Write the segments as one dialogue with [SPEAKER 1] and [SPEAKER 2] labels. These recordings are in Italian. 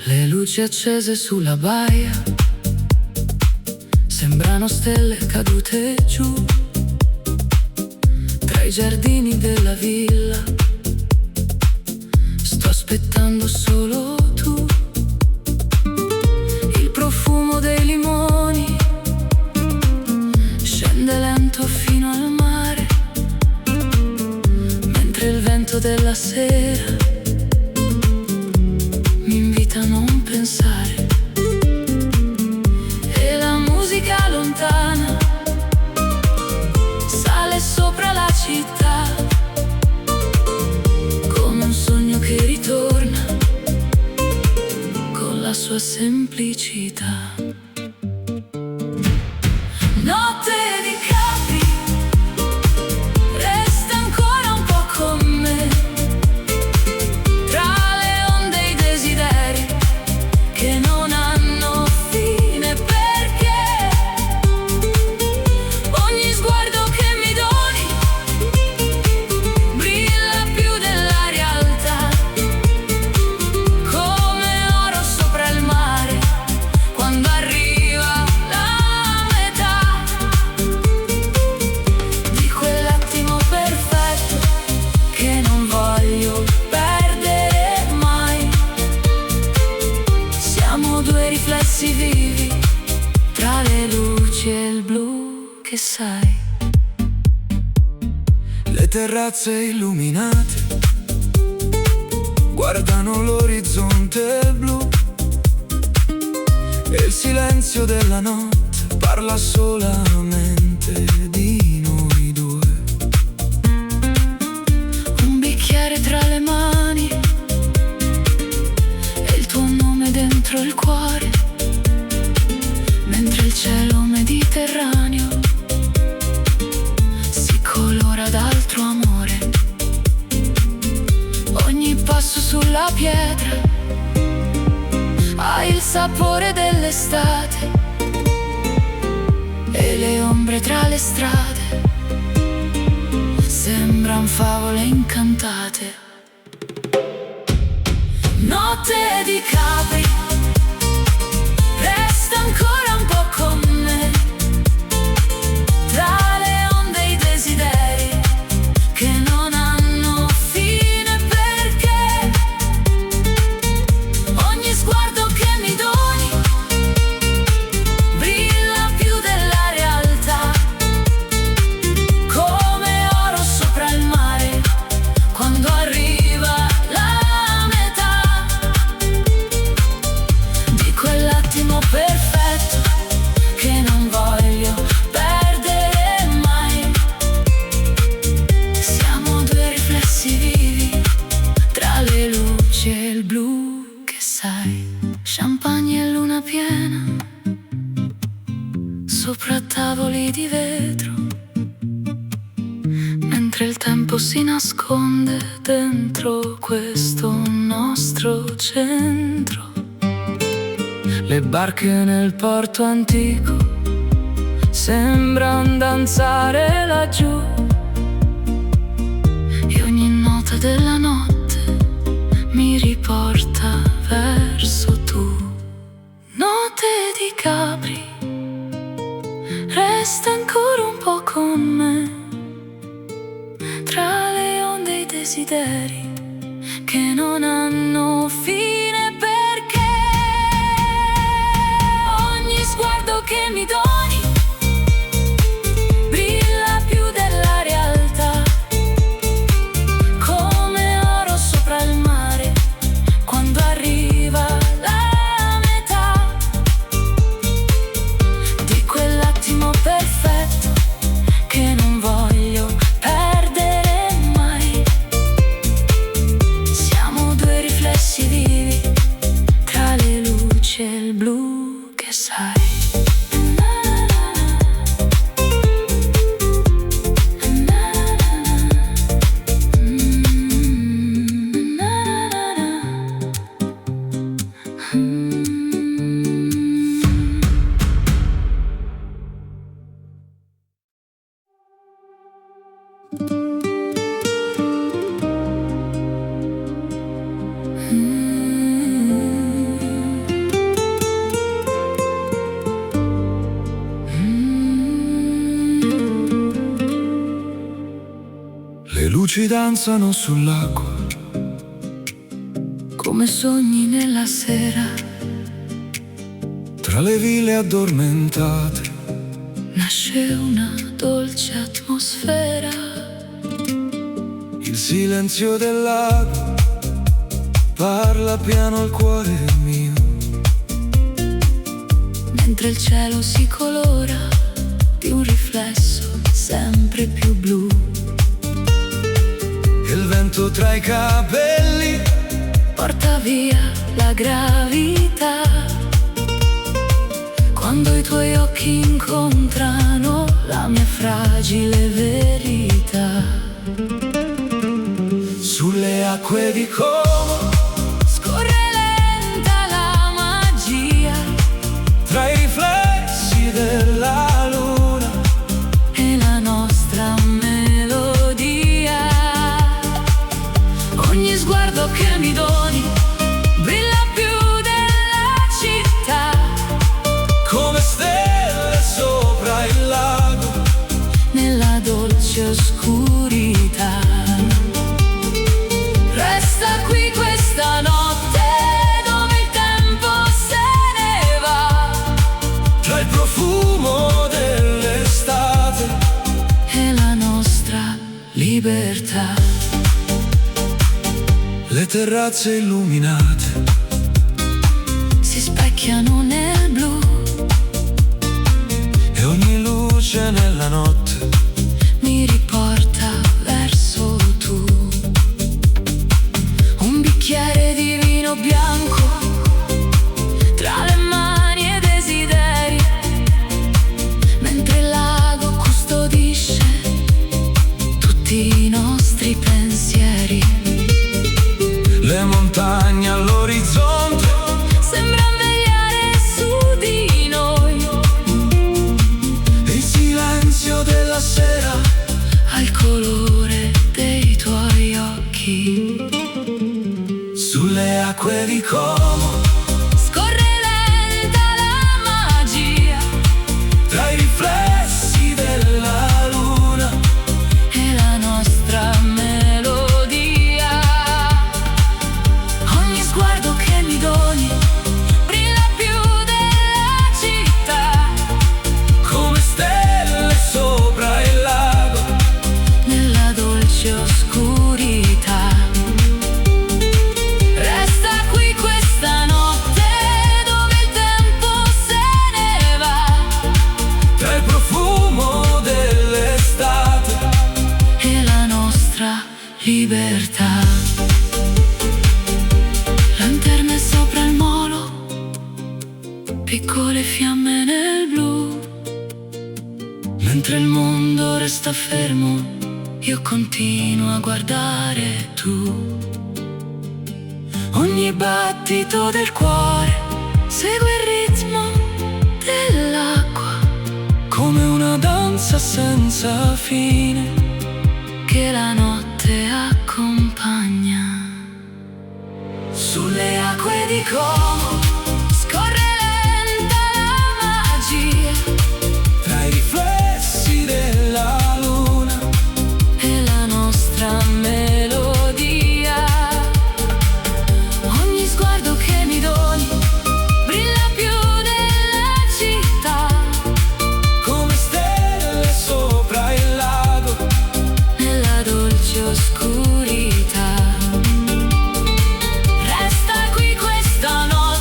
[SPEAKER 1] Le luci accese sulla baia sembrano stelle cadute giù tra i giardini della villa. Sto aspettando solo tu. Il profumo dei limoni scende lento fino al mare, mentre il vento della sera mi invita a non pensare. E la musica lontana sale sopra la città, come un sogno che ritorna con la sua semplicità. Notte di Capri, resta ancora un po' con me, tra le onde e i desideri che non hanno fine, perché ogni sguardo che mi doni brilla più della realtà, come oro sopra il mare quando arriva la metà di quell'attimo perfetto che non voglio perdere mai. Siamo due riflessi vivi tra le luci e il blu che sai.
[SPEAKER 2] Le terrazze illuminate guardano l'orizzonte blu e il silenzio della notte parla solamente di noi due.
[SPEAKER 1] Un bicchiere tra le mani e il tuo nome dentro il cuore, mentre il cielo mediterraneo si colora d'altro amore. Ogni passo sulla pietra ha il sapore dell'estate e le ombre tra le strade sembran favole incantate. Notte di Capri, resta ancora un po' con me, tra le onde e i desideri che non hanno fine, perché ogni sguardo che mi doni brilla più della realtà, come oro sopra il mare quando arriva la metà di quell'attimo perfetto che non voglio perdere mai. Siamo due riflessi vivi tra le luci e il blu che sai. Champagne e luna piena sopra tavoli di vetro, mentre il tempo si nasconde dentro questo nostro centro. Le barche nel porto antico sembran danzare laggiù e ogni nota della notte mi riporta verso tu. Notte di Capri, resta ancora un po' con me, tra le onde e i desideri che non hanno fine, perché ogni sguardo che mi doni brilla più della realtà, come oro sopra il mare quando arriva la metà di quell'attimo perfetto che non voglio perdere mai. Siamo due
[SPEAKER 2] danzano sull'acqua
[SPEAKER 1] come sogni nella sera.
[SPEAKER 2] Tra le ville addormentate
[SPEAKER 1] Nasce una dolce atmosfera.
[SPEAKER 2] il silenzio del lago parla piano al cuore mio.
[SPEAKER 1] Mentre il cielo si colora di un riflesso sempre più blu.
[SPEAKER 2] Il vento tra i capelli
[SPEAKER 1] Porta via la gravità. Quando i tuoi occhi incontrano la mia fragile verità.
[SPEAKER 2] sulle acque di Como,
[SPEAKER 1] Scorre lenta la magia
[SPEAKER 2] tra i riflessi della luna.
[SPEAKER 1] e la nostra melodia. Ogni sguardo che mi doni brilla più della città.
[SPEAKER 2] Come stelle sopra il lago,
[SPEAKER 1] Nella dolce oscurità. Resta qui questa notte dove il tempo se ne va.
[SPEAKER 2] tra il profumo dell'estate
[SPEAKER 1] E la nostra libertà.
[SPEAKER 2] le terrazze illuminate
[SPEAKER 1] Si specchiano nel blu.
[SPEAKER 2] e ogni luce nella notte
[SPEAKER 1] Mi riporta verso tu. Un bicchiere di vino bianco tra le mani e desideri. Mentre il lago custodisce tutti i nostri pensieri.
[SPEAKER 2] le montagne all'orizzonte
[SPEAKER 1] Sembra vegliare su di noi.
[SPEAKER 2] il silenzio della sera
[SPEAKER 1] Al colore dei tuoi occhi.
[SPEAKER 2] sulle acque di Como,
[SPEAKER 1] Scorre lenta la magia
[SPEAKER 2] tra i riflessi della luna.
[SPEAKER 1] e la nostra melodia. Ogni sguardo che mi doni brilla più della città.
[SPEAKER 2] Come stelle sopra il lago,
[SPEAKER 1] Nella dolce oscurità. Resta qui questa notte dove il tempo se ne va.
[SPEAKER 2] tra il profumo dell'estate
[SPEAKER 1] E la nostra libertà. Lanterne sopra il molo, piccole fiamme nel blu. Mentre il mondo resta fermo, io continuo a guardare tu. Ogni battito del cuore segue il ritmo dell'acqua.
[SPEAKER 2] come una danza senza fine.
[SPEAKER 1] Che la notte accompagna.
[SPEAKER 2] Sulle
[SPEAKER 1] Acque di Como, scorre lenta la magia
[SPEAKER 2] tra i riflessi della luna
[SPEAKER 1] e la nostra melodia. Ogni sguardo che mi doni brilla più della città.
[SPEAKER 2] come stelle sopra il lago,
[SPEAKER 1] Nella dolce oscurità. Resta qui questa notte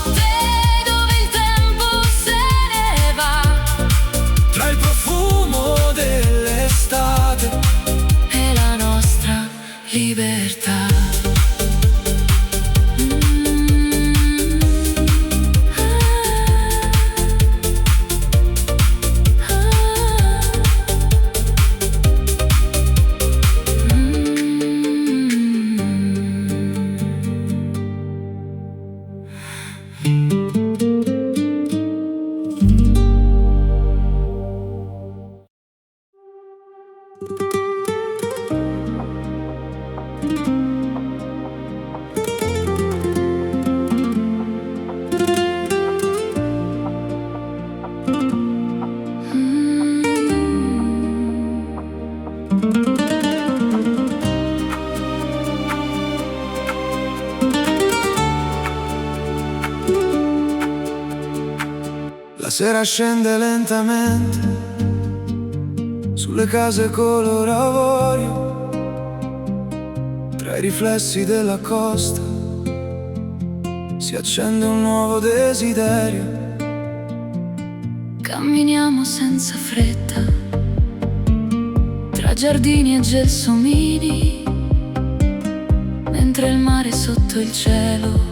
[SPEAKER 2] sera scende lentamente sulle case color avorio, tra i riflessi della costa si accende un nuovo desiderio.
[SPEAKER 1] Camminiamo senza fretta tra giardini e gelsomini, mentre il mare sotto il cielo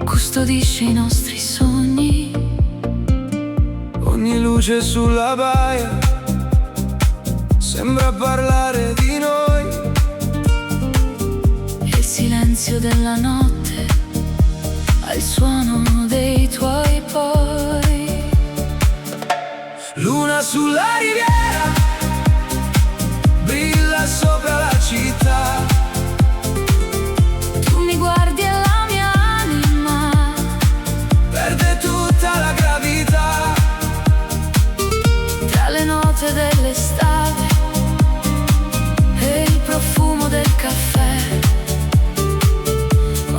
[SPEAKER 1] custodisce i nostri sogni.
[SPEAKER 2] Ogni luce sulla baia sembra parlare di noi,
[SPEAKER 1] e il silenzio della notte ha il suono dei tuoi poi.
[SPEAKER 2] Luna sulla riviera brilla sopra la città.
[SPEAKER 1] Tu mi guardi e la mia anima
[SPEAKER 2] Perde tutta la gravità.
[SPEAKER 1] tra le note dell'estate e il profumo del caffè.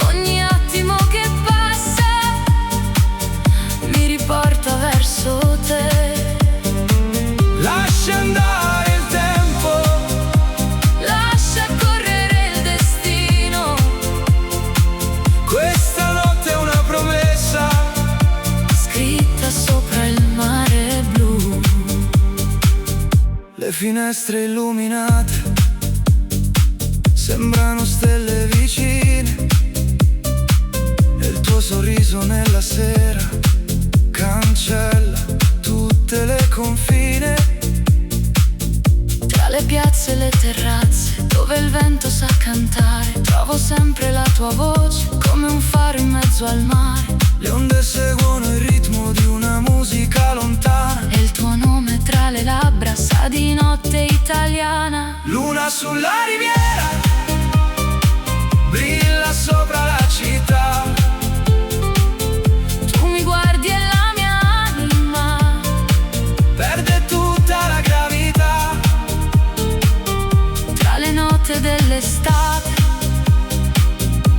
[SPEAKER 1] Ogni attimo che passa mi riporta verso te.
[SPEAKER 2] Lascia andare il tempo,
[SPEAKER 1] Lascia correre il destino.
[SPEAKER 2] questa notte è una promessa
[SPEAKER 1] Scritta sopra il mare blu.
[SPEAKER 2] Le finestre illuminate sembrano stelle vicine, e il tuo sorriso nella sera cancella tutte le confine.
[SPEAKER 1] Tra le piazze e le terrazze dove il vento sa cantare, trovo sempre la tua voce come un faro in mezzo al mare.
[SPEAKER 2] Le onde seguono il ritmo di una musica lontana,
[SPEAKER 1] E il tuo nome tra le labbra sa di notte italiana.
[SPEAKER 2] luna sulla riviera brilla sopra la città.
[SPEAKER 1] Tu mi guardi e la mia anima
[SPEAKER 2] Perde tutta la gravità.
[SPEAKER 1] tra le note dell'estate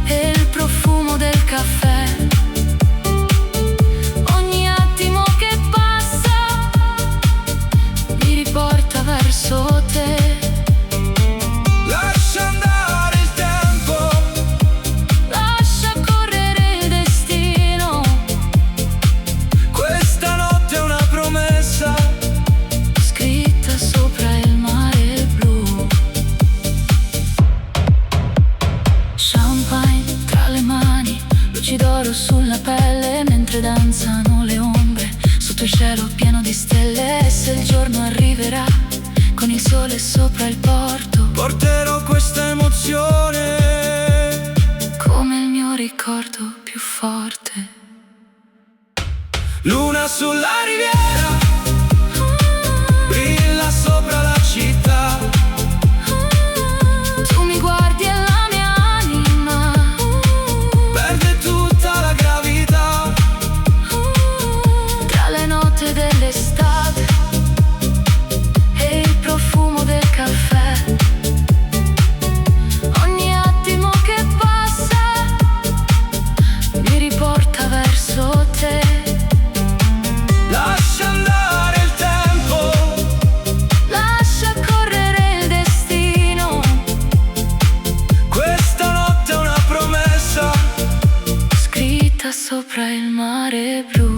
[SPEAKER 1] e il profumo del caffè. Ogni attimo che passa mi riporta verso te.
[SPEAKER 2] Lascia andare il tempo,
[SPEAKER 1] Lascia correre il destino.
[SPEAKER 2] questa notte è una promessa
[SPEAKER 1] Scritta sopra il mare blu. Champagne tra le mani, luci d'oro sulla pelle, mentre danzano le ombre sotto il cielo pieno di stelle. E se il giorno arriverà con il sole sopra il porto,
[SPEAKER 2] porterò questa emozione.
[SPEAKER 1] come il mio ricordo più forte.
[SPEAKER 2] Luna sulla riviera brilla sopra la città.
[SPEAKER 1] Tu mi guardi e la mia anima
[SPEAKER 2] Perde tutta la gravità.
[SPEAKER 1] tra le note dell'estate e il profumo del caffè. Ogni attimo che passa mi riporta verso te.
[SPEAKER 2] Lascia andare il tempo,
[SPEAKER 1] Lascia correre il destino.
[SPEAKER 2] questa notte è una promessa
[SPEAKER 1] Scritta sopra il mare blu.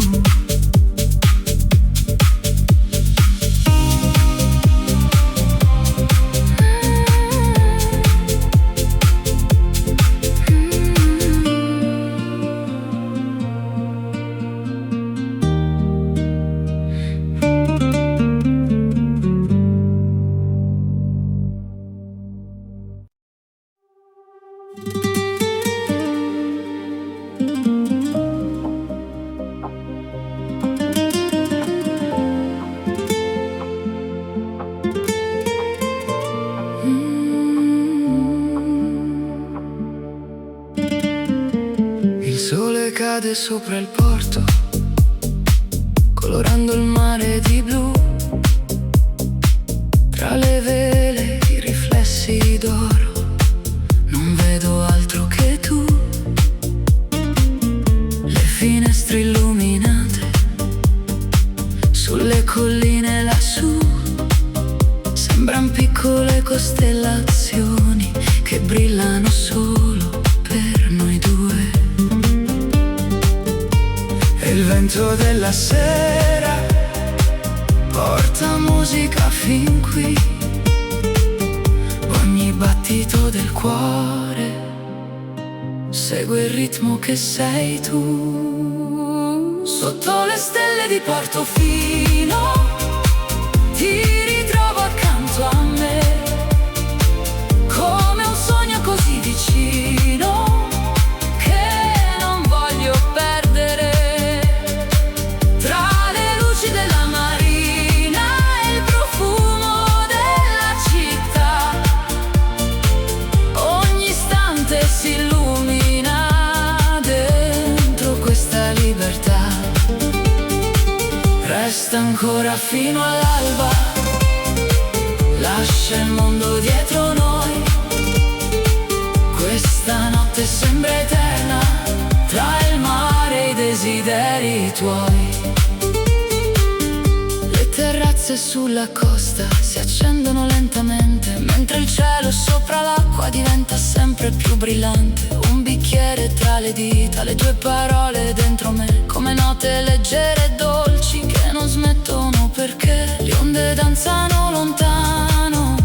[SPEAKER 2] Il sole cade sopra il porto, colorando il mare di blu. Tra le vele i riflessi d'oro, non vedo altro che tu. Le finestre illuminate il vento della sera porta musica fin qui. Ogni battito del cuore segue il ritmo che sei tu. Sotto le stelle di Portofino ti ritrovo accanto a me, come un sogno così vicino che non voglio perdere. Tra le luci della marina e il profumo della città, ogni istante si illumina dentro questa libertà. Resta ancora fino all'alba, lascia il mondo dietro noi. Questa notte sembra eterna, tra il mare e i desideri tuoi. Le terrazze sulla costa si accendono lentamente, mentre il cielo sopra l'acqua diventa sempre più brillante. Un bicchiere tra le dita, le tue parole dentro me, come note leggere e dolci che non smettono perché le onde danzano lontano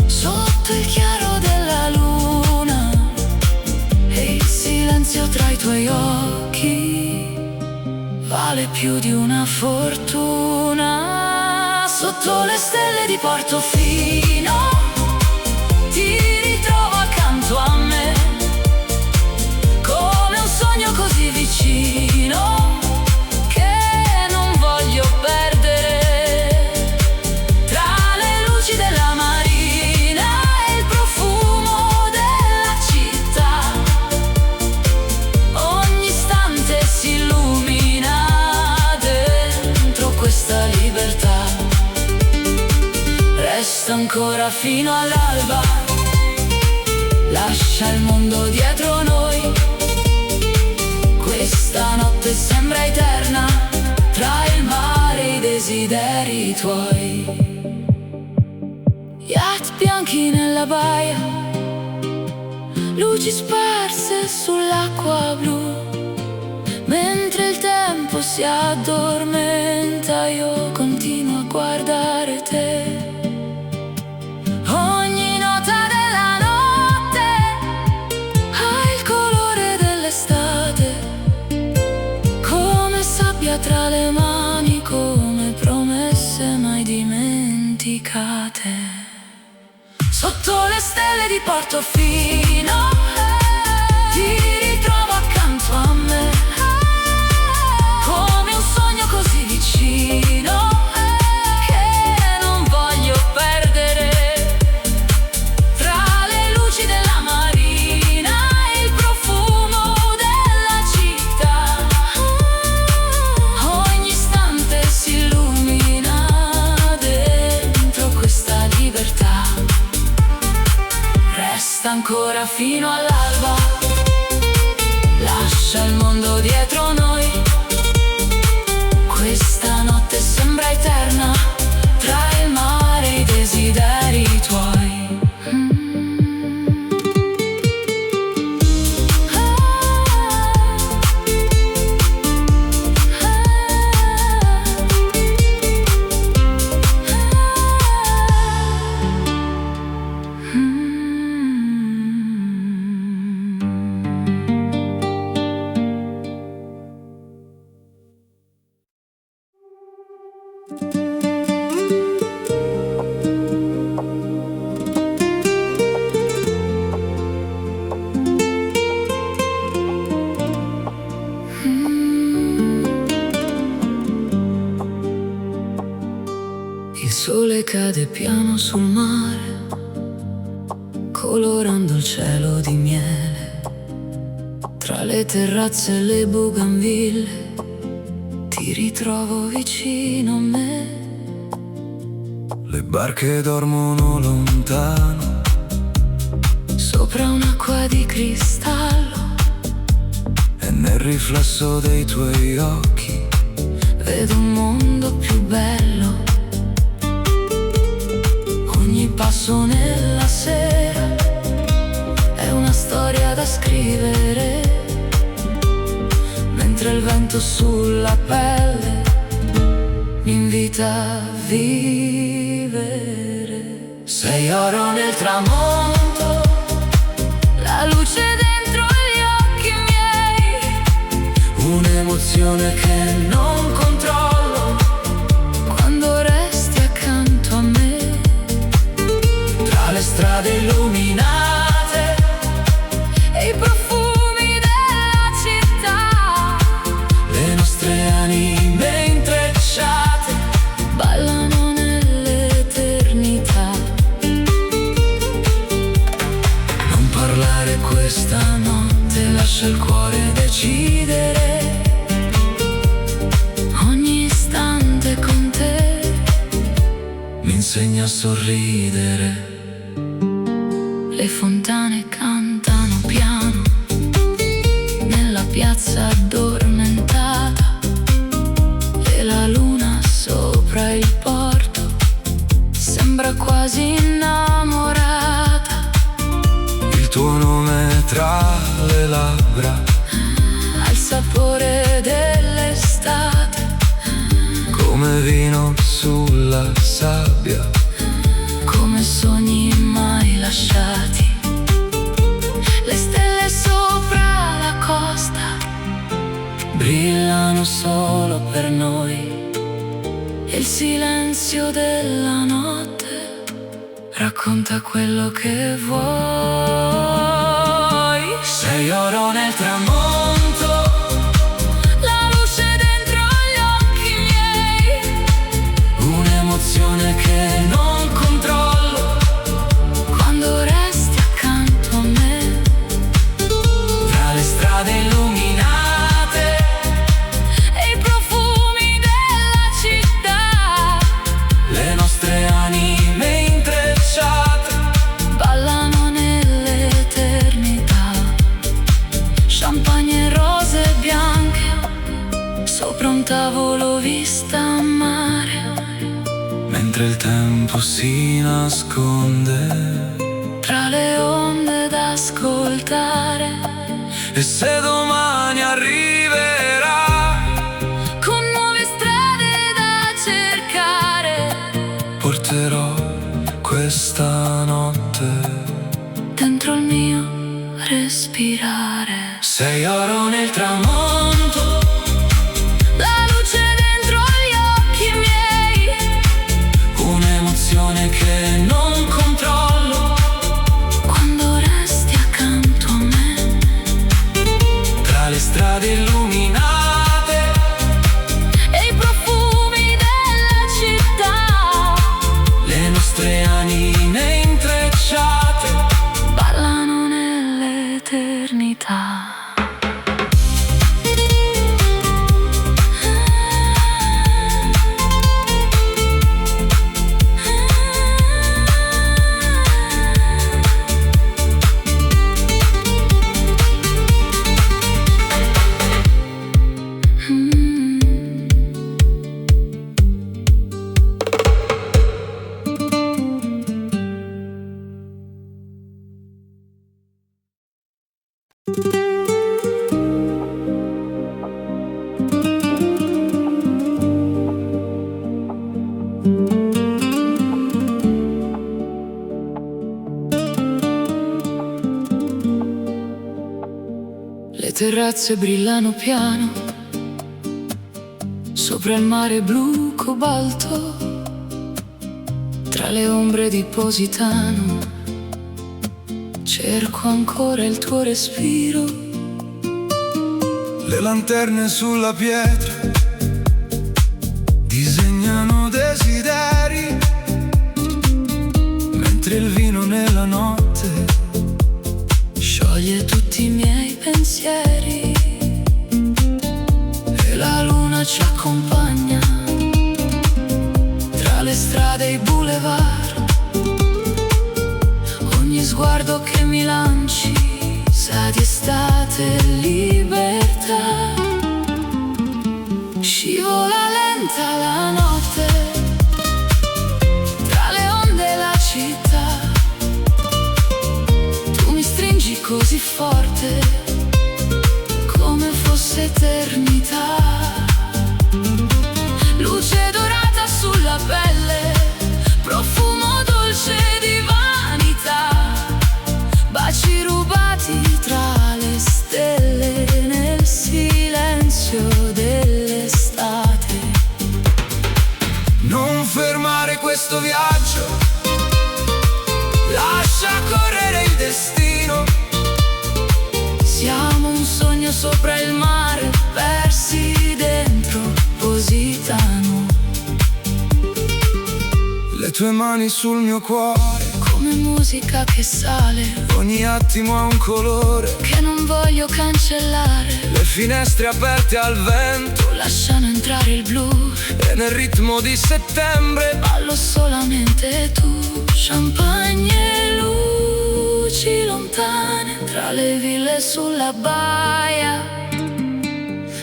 [SPEAKER 2] sotto il chiaro della luna, e il silenzio tra i tuoi occhi vale più di una fortuna. Sotto le stelle di Portofino ti ritrovo accanto a me, come un sogno così vicino che non voglio perdere. Tra le luci della marina e il profumo della città, ogni istante si illumina dentro questa libertà. Resta ancora fino all'alba, lascia il mondo dietro noi. Questa notte sembra eterna, tra il mare e i desideri tuoi. Yacht bianchi nella baia, luci sparse sull'acqua blu, mentre il tempo si addormenta io continuo a guardare te. Ogni nota della notte ha il colore dell'estate, come sabbia tra le mani, come promesse mai dimenticate. Sotto le stelle di Portofino ti ritrovo accanto a me, come un sogno così vicino che non voglio perdere. Tra le luci della marina e il profumo della città, ogni istante si illumina dentro questa libertà. Resta ancora fino all'alba, lascia il mondo dietro noi. Questa notte sembra eterna, tra il mare e i desideri tuoi. Il sole cade piano sul mare, colorando il cielo di miele. Tra le terrazze e le bougainville ti ritrovo vicino a me. Le barche dormono lontano
[SPEAKER 1] sopra un'acqua di cristallo,
[SPEAKER 2] e nel riflesso dei tuoi occhi
[SPEAKER 1] vedo un mondo più bello. Ogni passo nella sera è una storia da scrivere, mentre il vento
[SPEAKER 2] canto sulla pelle mi invita a vivere. Sei oro nel tramonto, la luce dentro gli occhi miei, un'emozione che non controllo quando resti accanto a me. Tra le strade illuminate e i profumi della città, le nostre anime intrecciate ballano nell'eternità. Non parlare questa notte, lascia il cuore decidere. Ogni istante con te mi insegna a sorridere. Le fontane cantano piano nella piazza addormentata e la luna sopra il porto sembra quasi innamorata. Il tuo nome tra le labbra ha il sapore dell'estate, come vino sulla sabbia, come sogni mai lasciati. Le stelle sopra la costa brillano solo per noi e il silenzio della notte racconta quello che vuoi. Sei oro nel tramonto, la luce dentro gli occhi miei, un'emozione che non controllo quando resti accanto a me. Tra le strade illuminate e i profumi della città, le nostre anime intrecciate ballano nell'eternità. Champagne e rose bianche sopra un tavolo vista a mare, mentre il tempo si nasconde tra le onde da ascoltare. E se domani arriverà con nuove strade da cercare, porterò questa notte dentro il mio respirare. Sei oro nel tramonto, la luce dentro gli occhi miei, un'emozione che non controllo quando resti accanto a me. Tra le strade illuminate e i profumi della città, le nostre anime intrecciate ballano nell'eternità. Le terrazze brillano piano sopra il mare blu cobalto, tra le ombre di Positano cerco ancora il tuo respiro.
[SPEAKER 3] Le lanterne sulla pietra disegnano desideri, mentre il vino nella notte
[SPEAKER 2] scioglie tutti i miei pensieri. E la luna ci accompagna tra le strade e i boulevard. Ogni sguardo che mi lanci sa di estate e libertà. Scivola lenta la notte tra le onde e la città. Tu mi stringi così forte come fosse
[SPEAKER 1] l'eternità. Luce dorata sulla pelle, profumo dolce di vanità, baci rubati tra le stelle nel silenzio dell'estate.
[SPEAKER 3] Non fermare questo viaggio, lascia correre il destino.
[SPEAKER 1] Siamo un sogno sopra il mare, persi dentro Positano.
[SPEAKER 3] Le tue mani sul mio cuore,
[SPEAKER 1] Come musica che sale,
[SPEAKER 3] ogni attimo ha un colore.
[SPEAKER 1] che non voglio cancellare.
[SPEAKER 3] Le finestre aperte al vento
[SPEAKER 1] Lasciano entrare il blu,
[SPEAKER 3] e nel ritmo di settembre
[SPEAKER 1] ballo solamente tu. Champagne e luci lontane tra le ville sulla baia.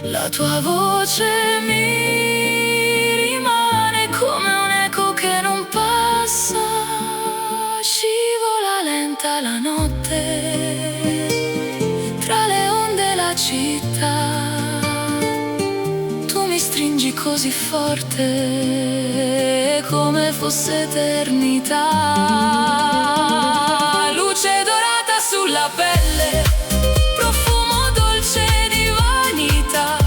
[SPEAKER 1] La tua voce mi rimane come un eco che non passa. Scivola lenta la notte tra le onde e la città. Tu mi stringi così forte come fosse eternità. Luce dorata sulla pelle, profumo dolce di vanità,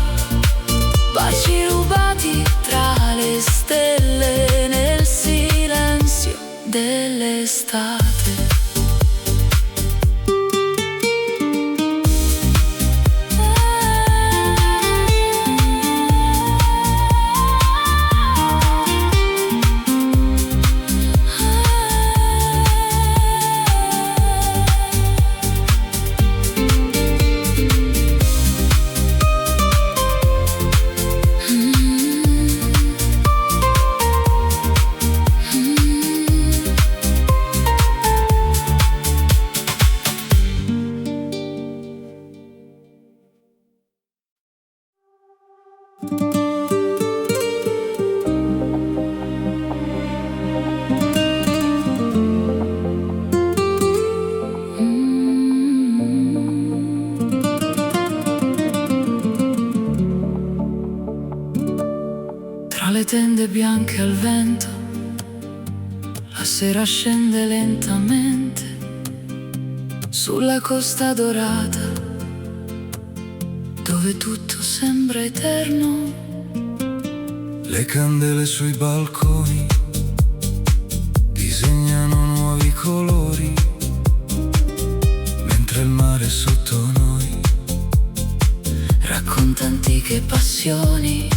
[SPEAKER 1] baci rubati tra le stelle nel silenzio dell'estate. Tra le tende bianche al vento, la sera scende lentamente sulla costa dorata, dove tutto sembra eterno.
[SPEAKER 3] le candele sui balconi disegnano nuovi colori, mentre il mare sotto noi
[SPEAKER 1] Racconta antiche passioni.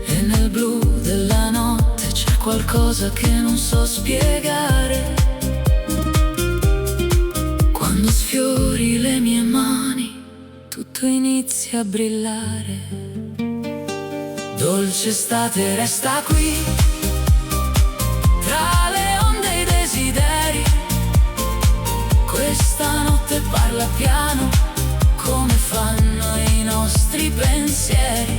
[SPEAKER 1] E nel blu della notte c'è qualcosa che non so spiegare. Quando sfiori le mie mani, tutto inizia a brillare. Dolce estate resta qui, tra le onde e i desideri. Questa notte parla piano, come fanno i nostri pensieri.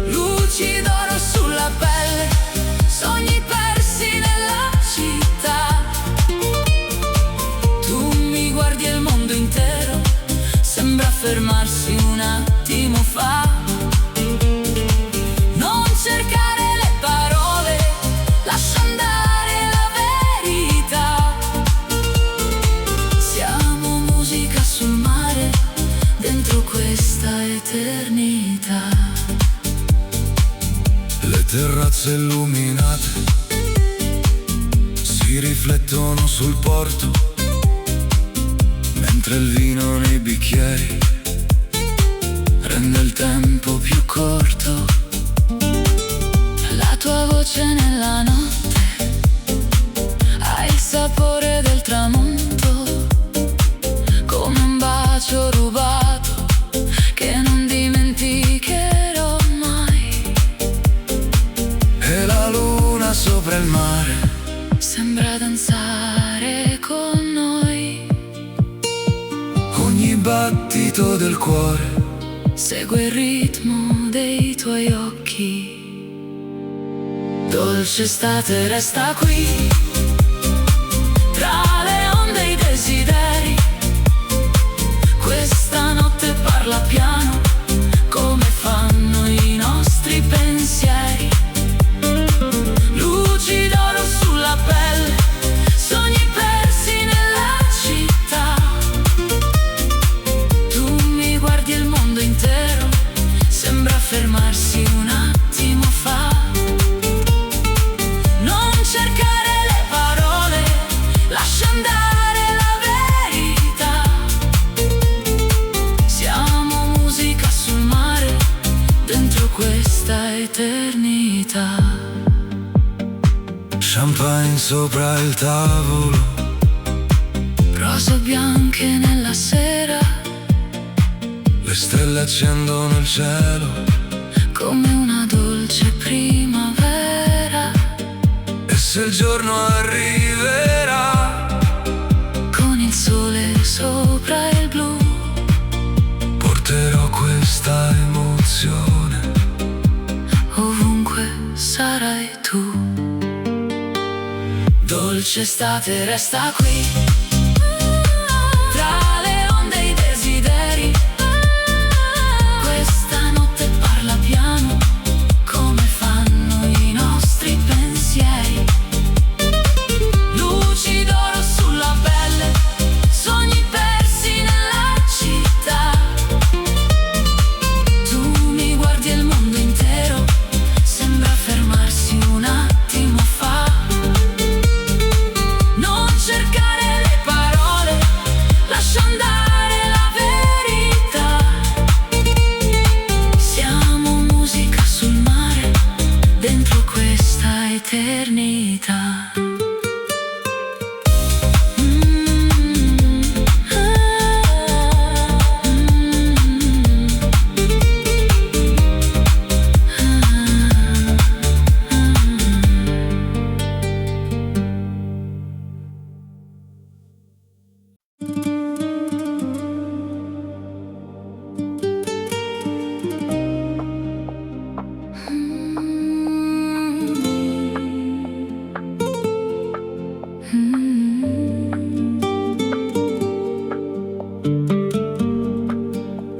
[SPEAKER 1] Luci d'oro sulla pelle, sogni persi nella città. Tu mi guardi e il mondo intero sembra fermarsi un attimo fa. Non cercare le parole, lascia andare la verità. Siamo musica sul mare, dentro questa eternità.
[SPEAKER 3] le terrazze illuminate si riflettono sul porto, mentre il vino nei bicchieri rende il tempo più corto.
[SPEAKER 1] La tua voce nella notte ha il sapore del tramonto, come un bacio rubato che non dimenticherò mai.
[SPEAKER 3] E la luna sopra il mare
[SPEAKER 1] Sembra danzare con noi,
[SPEAKER 3] ogni battito del cuore
[SPEAKER 1] segue il ritmo dei tuoi occhi. Dolce estate resta qui, tra le onde e i desideri. Questa
[SPEAKER 3] Champagne sopra il tavolo,
[SPEAKER 1] rose bianche nella sera,
[SPEAKER 3] le stelle accendono il cielo
[SPEAKER 1] come una dolce primavera.
[SPEAKER 3] E se il giorno arriverà,
[SPEAKER 1] con il sole sopra il blu,
[SPEAKER 3] porterò questa emozione
[SPEAKER 1] ovunque sarai tu. Dolce estate resta qui, tra le onde e i desideri. Questa notte parla piano, come fanno i nostri pensieri. Luci d'oro sulla pelle, sogni persi nella città. Tu mi guardi e il mondo intero sembra fermarsi un attimo fa. Non cercare le parole, lascia andare la verità. Siamo musica sul mare, dentro questa eternità.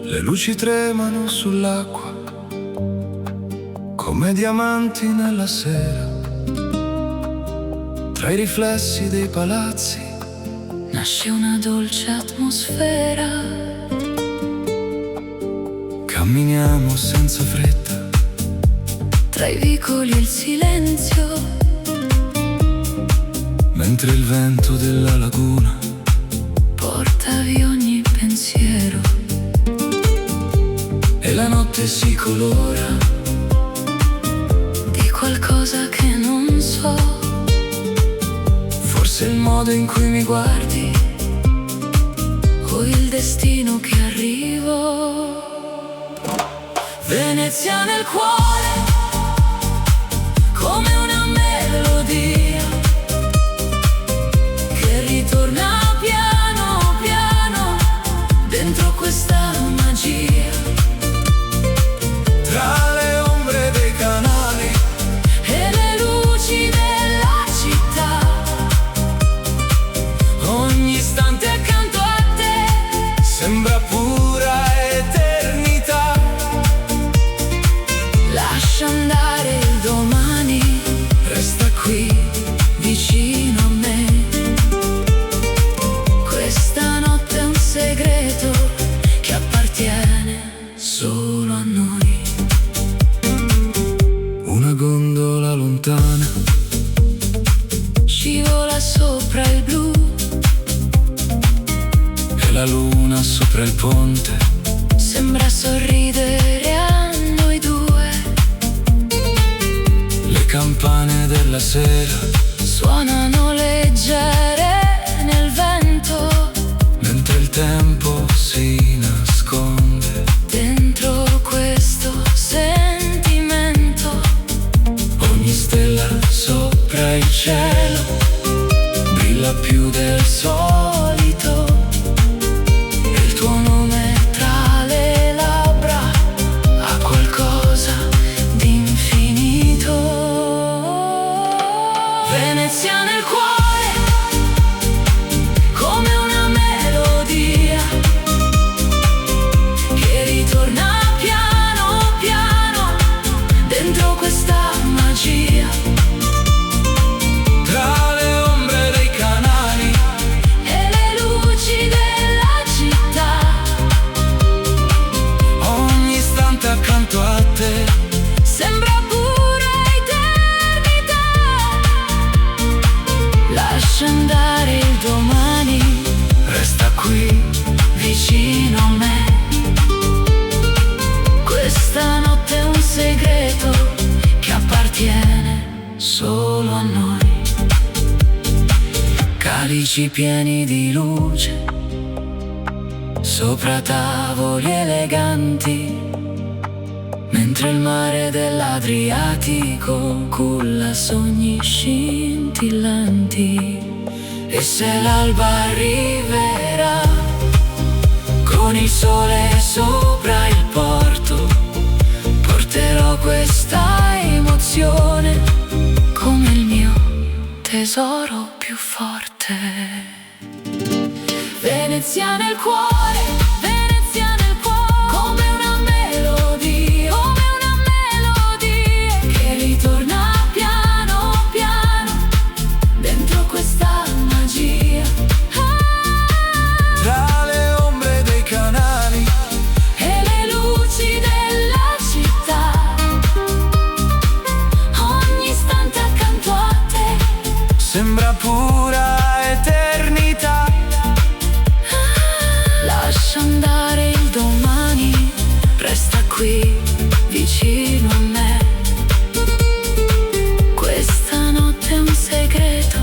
[SPEAKER 3] Le luci tremano sull'acqua come diamanti nella sera. Tra i riflessi dei palazzi
[SPEAKER 1] Nasce una dolce atmosfera.
[SPEAKER 3] camminiamo senza fretta,
[SPEAKER 1] Tra i vicoli e il silenzio,
[SPEAKER 3] mentre il vento della laguna
[SPEAKER 1] porta via ogni pensiero.
[SPEAKER 3] e la notte si colora
[SPEAKER 1] Di qualcosa che non so,
[SPEAKER 3] forse il modo in cui mi guardi,
[SPEAKER 1] o il destino che arrivo.
[SPEAKER 2] Venezia nel cuore, come una melodia che ritorna piano piano dentro questa magia.
[SPEAKER 3] tra le ombre dei canali
[SPEAKER 2] E le luci della città, ogni istante accanto a te
[SPEAKER 3] sembra pura eternità.
[SPEAKER 2] lascia andare il domani,
[SPEAKER 3] Resta qui
[SPEAKER 2] vicino a me. Questa notte è un segreto che appartiene solo a noi.
[SPEAKER 3] una gondola lontana
[SPEAKER 1] scivola sopra il blu,
[SPEAKER 3] e la luna sopra il ponte
[SPEAKER 1] sembra sorridere a noi due.
[SPEAKER 3] le campane della sera,
[SPEAKER 1] Suonano leggere nel vento,
[SPEAKER 3] mentre il tempo si nasconde.
[SPEAKER 1] dentro questo sentimento.
[SPEAKER 3] Ogni stella sopra il cielo brilla più del solito,
[SPEAKER 1] E il tuo nome tra le labbra ha qualcosa di infinito.
[SPEAKER 2] Venezia nel cuore,
[SPEAKER 3] baci pieni di luce sopra tavoli eleganti, mentre il mare dell'Adriatico culla sogni scintillanti. E se l'alba arriverà con il sole sopra il porto, porterò questa emozione come il mio tesoro più forte. Venezia nel cuore, Venezia nel cuore, come una melodia, che ritorna piano piano dentro questa magia.
[SPEAKER 2] Tra le ombre dei canali
[SPEAKER 3] E le luci della città, ogni istante accanto a te
[SPEAKER 2] sembra pura eternità.
[SPEAKER 3] lascia andare il domani, resta qui vicino a me. Questa notte è un segreto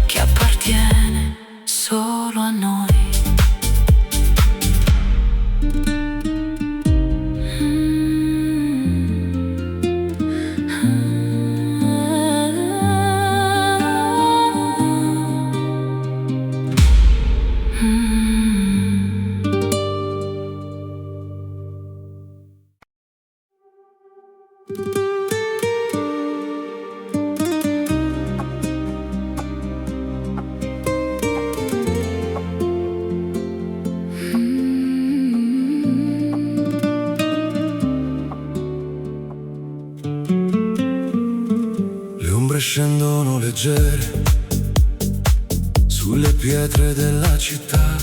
[SPEAKER 3] che appartiene solo a noi.
[SPEAKER 2] Le ombre scendono leggere sulle pietre della città,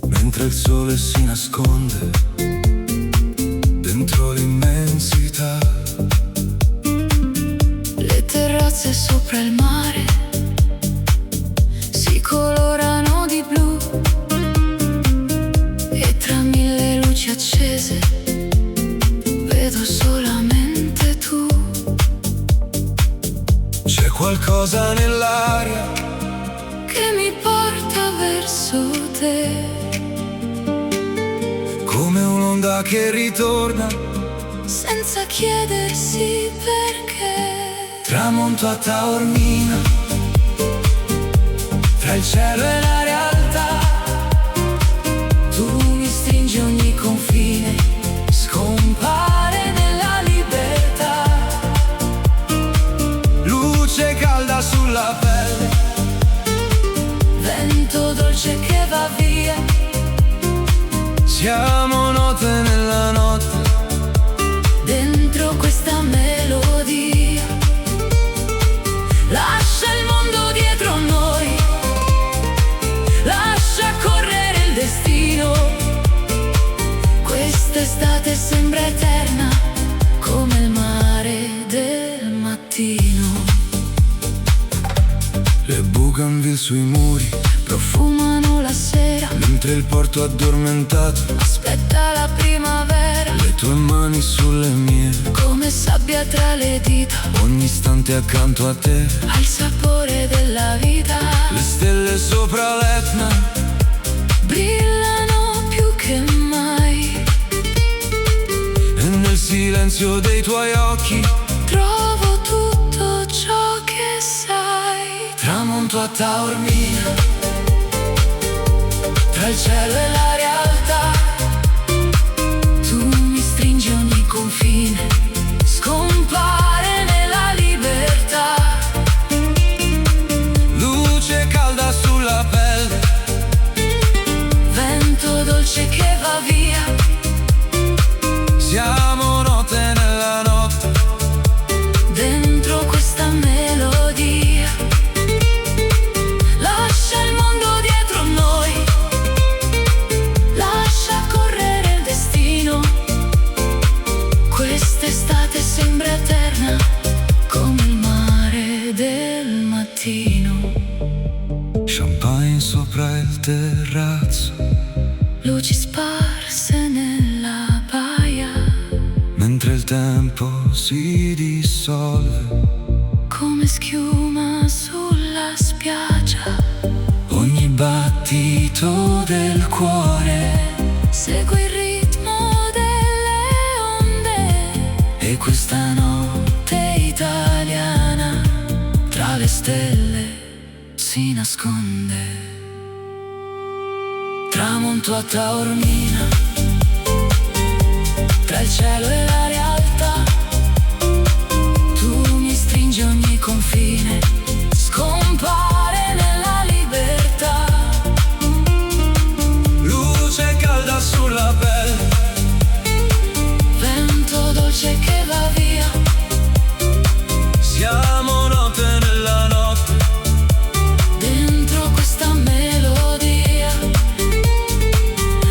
[SPEAKER 2] mentre il sole si nasconde dentro l'immensità.
[SPEAKER 3] Le terrazze sopra il mare si colorano di blu, e tra mille luci accese vedo solamente tu.
[SPEAKER 2] C'è qualcosa nell'aria
[SPEAKER 3] che mi porta verso te,
[SPEAKER 2] come un'onda che ritorna
[SPEAKER 3] senza chiedersi perché.
[SPEAKER 2] tramonto a Taormina, tra il cielo e la realtà.
[SPEAKER 3] Tu mi stringi ogni confine, scompare nella libertà.
[SPEAKER 2] Luce calda sulla pelle,
[SPEAKER 3] Vento dolce che va via,
[SPEAKER 2] siamo note nella notte.
[SPEAKER 3] dentro questa melodia. Lascia il mondo dietro noi, lascia correre il destino. Quest'estate sembra eterna come il mare del mattino.
[SPEAKER 2] Le bougainville sui muri,
[SPEAKER 3] Profumano la sera,
[SPEAKER 2] mentre il porto addormentato.
[SPEAKER 3] aspetta la primavera,
[SPEAKER 2] Le tue mani sulle mie,
[SPEAKER 3] come sabbia tra le dita,
[SPEAKER 2] ogni istante accanto a te.
[SPEAKER 3] ha il sapore della vita.
[SPEAKER 2] Le stelle sopra l'Etna
[SPEAKER 3] Brillano più che mai,
[SPEAKER 2] e nel silenzio dei tuoi occhi
[SPEAKER 3] trovo tutto ciò che sai.
[SPEAKER 2] tramonto a Taormina, tra il cielo e la realtà.
[SPEAKER 3] Tu mi stringi ogni confine, scompare nella libertà.
[SPEAKER 2] Luce calda sulla pelle,
[SPEAKER 3] Vento dolce che va via,
[SPEAKER 2] siamo note nella notte.
[SPEAKER 3] dentro questa melodia. Lascia il mondo dietro noi, lascia correre il destino. Quest'estate sembra eterna come il mare del mattino.
[SPEAKER 2] Champagne sopra il terrazzo,
[SPEAKER 3] Luci sparse nella baia,
[SPEAKER 2] mentre il tempo si dissolve.
[SPEAKER 3] come schiuma sulla spiaggia. battito del cuore.
[SPEAKER 1] Segui il ritmo delle onde
[SPEAKER 3] E questa notte italiana tra le stelle si nasconde. Tramonto a Taormina, tra il cielo e la realtà. Tu mi stringi ogni confine, scompare nella libertà.
[SPEAKER 2] Luce calda sulla pelle,
[SPEAKER 1] Vento dolce che va via,
[SPEAKER 2] siamo notte nella notte.
[SPEAKER 1] dentro questa melodia.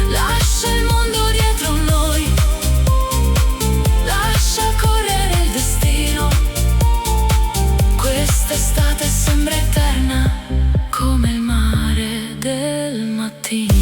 [SPEAKER 1] Lascia il mondo dietro noi, lascia correre il destino. Quest'estate sembra eterna come il mare del mattino.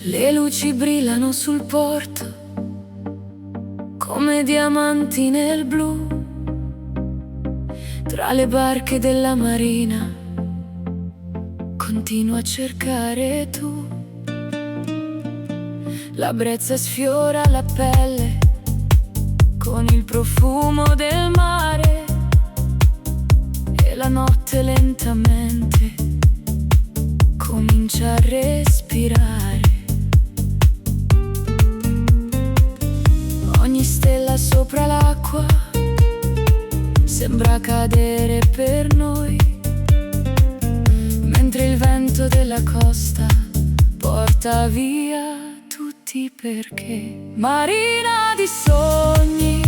[SPEAKER 1] Le luci brillano sul porto come diamanti nel blu. Tra le barche della marina continuo a cercare tu. La brezza sfiora la pelle con il profumo del mare e la notte lentamente comincia a respirare. Ogni stella sopra l'acqua sembra cadere per noi, mentre il vento della costa porta via tutti perché. Marina di sogni,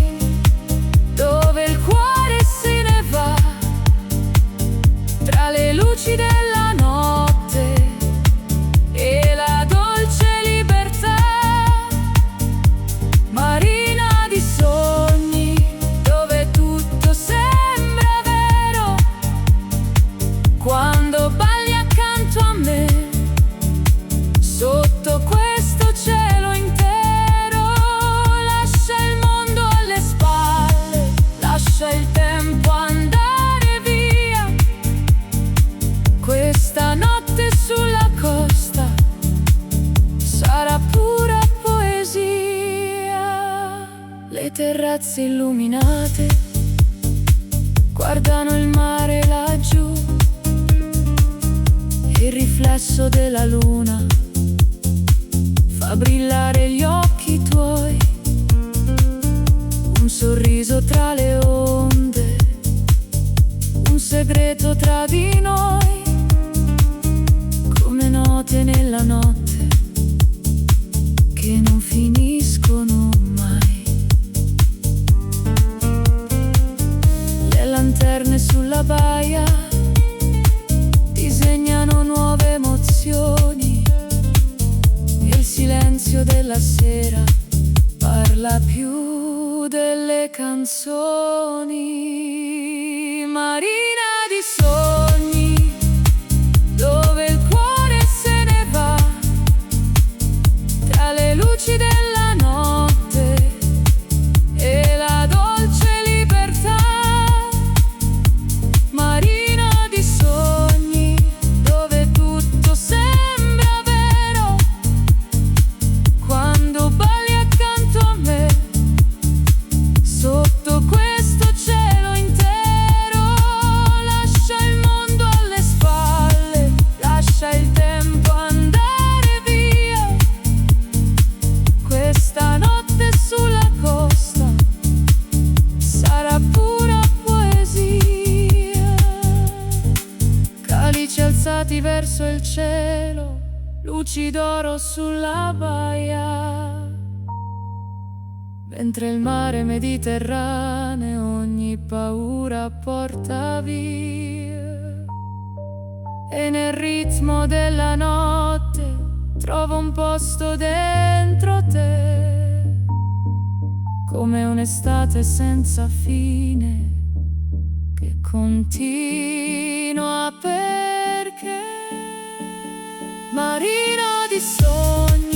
[SPEAKER 1] dove il cuore se ne va, tra le luci della notte e la dolce libertà. Marina di sogni, dove tutto sembra vero, quando balli accanto a me, sotto questo cielo intero. Lascia il mondo alle spalle, lascia il tempo andare via. Questa notte sulla costa sarà pura poesia. Le terrazze illuminate guardano il mare laggiù, il riflesso della luna fa brillare gli occhi tuoi. Un sorriso tra le onde, un segreto tra di noi, come note nella notte che non finiscono mai. Le lanterne sulla baia disegnano nuove emozioni e il silenzio della sera parla più delle canzoni. Marina di sogni, dove il cuore se ne va, tra le luci della notte e la dolce libertà. Marina di sogni, dove tutto sembra vero, quando balli accanto a me, sotto questo cielo intero. Lascia il mondo alle spalle, lascia il tempo andare via. Questa notte sulla costa sarà pura poesia. Calici alzati verso il cielo, luci d'oro sulla baia.
[SPEAKER 2] mentre il mare Mediterraneo ogni paura porta via. E nel ritmo della notte trovo un posto dentro te, come un'estate senza fine che continua perché marina di sogni.